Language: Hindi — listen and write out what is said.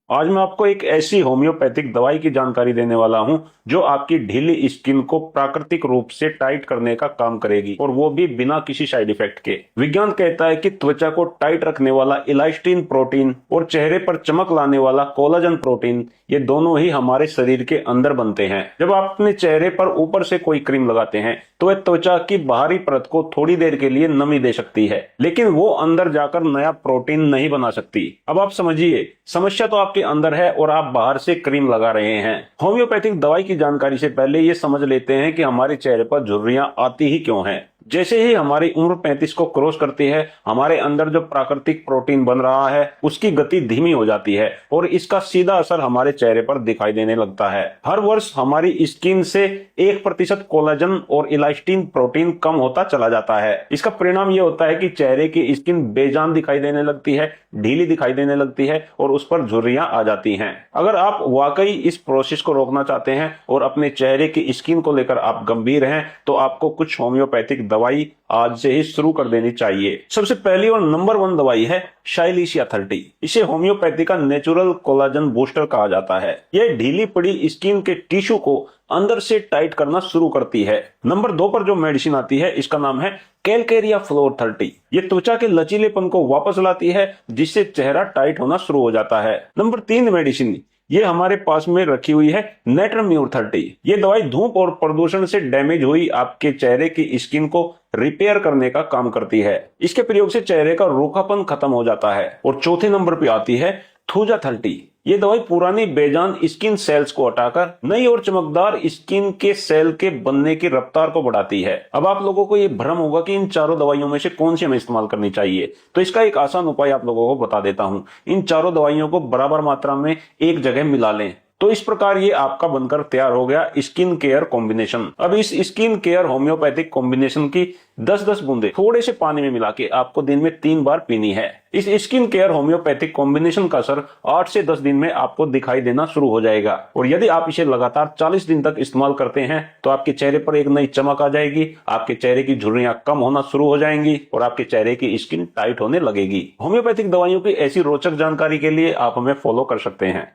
आज मैं आपको एक ऐसी होम्योपैथिक दवाई की जानकारी देने वाला हूं जो आपकी ढीली स्किन को प्राकृतिक रूप से टाइट करने का काम करेगी, और वो भी बिना किसी साइड इफेक्ट के। विज्ञान कहता है कि त्वचा को टाइट रखने वाला इलास्टिन प्रोटीन और चेहरे पर चमक लाने वाला कोलाजन प्रोटीन, ये दोनों ही हमारे शरीर के अंदर बनते हैं। जब आप अपने चेहरे पर ऊपर से कोई क्रीम लगाते हैं तो वह त्वचा की बाहरी परत को थोड़ी देर के लिए नमी दे सकती है, लेकिन वो अंदर जाकर नया प्रोटीन नहीं बना सकती। अब आप समझिए, समस्या तो आपके अंदर है और आप बाहर से क्रीम लगा रहे हैं। होम्योपैथिक दवाई की जानकारी से पहले ये समझ लेते हैं कि हमारे चेहरे पर झुर्रियां आती ही क्यों हैं। जैसे ही हमारी उम्र 35 को क्रॉस करती है, हमारे अंदर जो प्राकृतिक प्रोटीन बन रहा है उसकी गति धीमी हो जाती है और इसका सीधा असर हमारे चेहरे पर दिखाई देने लगता है। हर वर्ष हमारी स्किन से 1% कोलाजन और इलास्टिन प्रोटीन कम होता चला जाता है। इसका परिणाम यह होता है कि चेहरे की स्किन बेजान दिखाई देने लगती है, ढीली दिखाई देने लगती है और उस पर झुर्रियां आ जाती हैं। अगर आप वाकई इस प्रोसेस को रोकना चाहते हैं और अपने चेहरे की स्किन को लेकर आप गंभीर हैं, तो आपको कुछ होम्योपैथिक दवाई आज से ही शुरू कर देनी चाहिए। सबसे पहली और नंबर 1 दवाई है शाइलिशिया 30। इसे होम्योपैथी का नेचुरल कोलाजन बूस्टर कहा जाता है। यह ढीली पड़ी स्किन के टिश्यू को अंदर से टाइट करना शुरू करती है। नंबर 2 पर जो मेडिसिन आती है इसका नाम है कैलकेरिया फ्लोर 30। ये त्वचा के लचीलेपन को वापस लाती है, जिससे चेहरा टाइट होना शुरू हो जाता है। नंबर 3 मेडिसिन ये हमारे पास में रखी हुई है नेट्रम्यूर 30। ये दवाई धूप और प्रदूषण से डैमेज हुई आपके चेहरे की स्किन को रिपेयर करने का काम करती है। इसके प्रयोग से चेहरे का रूखापन खत्म हो जाता है। और चौथे नंबर पे आती है थूजा 30। ये दवाई पुरानी बेजान स्किन सेल्स को हटाकर नई और चमकदार स्किन के सेल के बनने की रफ्तार को बढ़ाती है। अब आप लोगों को ये भ्रम होगा कि इन चारों दवाइयों में से कौन सी हमें इस्तेमाल करनी चाहिए, तो इसका एक आसान उपाय आप लोगों को बता देता हूं। इन चारों दवाइयों को बराबर मात्रा में एक जगह मिला लें, तो इस प्रकार ये आपका बनकर तैयार हो गया स्किन केयर कॉम्बिनेशन। अब इस स्किन केयर होम्योपैथिक कॉम्बिनेशन की 10-10 बूंदे थोड़े से पानी में मिला के आपको दिन में 3 बार पीनी है। इस स्किन केयर होम्योपैथिक कॉम्बिनेशन का असर 8 से 10 दिन में आपको दिखाई देना शुरू हो जाएगा। और यदि आप इसे लगातार 40 दिन तक इस्तेमाल करते हैं तो आपके चेहरे पर एक नई चमक आ जाएगी, आपके चेहरे की झुर्रियां कम होना शुरू हो जाएंगी और आपके चेहरे की स्किन टाइट होने लगेगी। होम्योपैथिक दवाइयों की ऐसी रोचक जानकारी के लिए आप हमें फॉलो कर सकते हैं।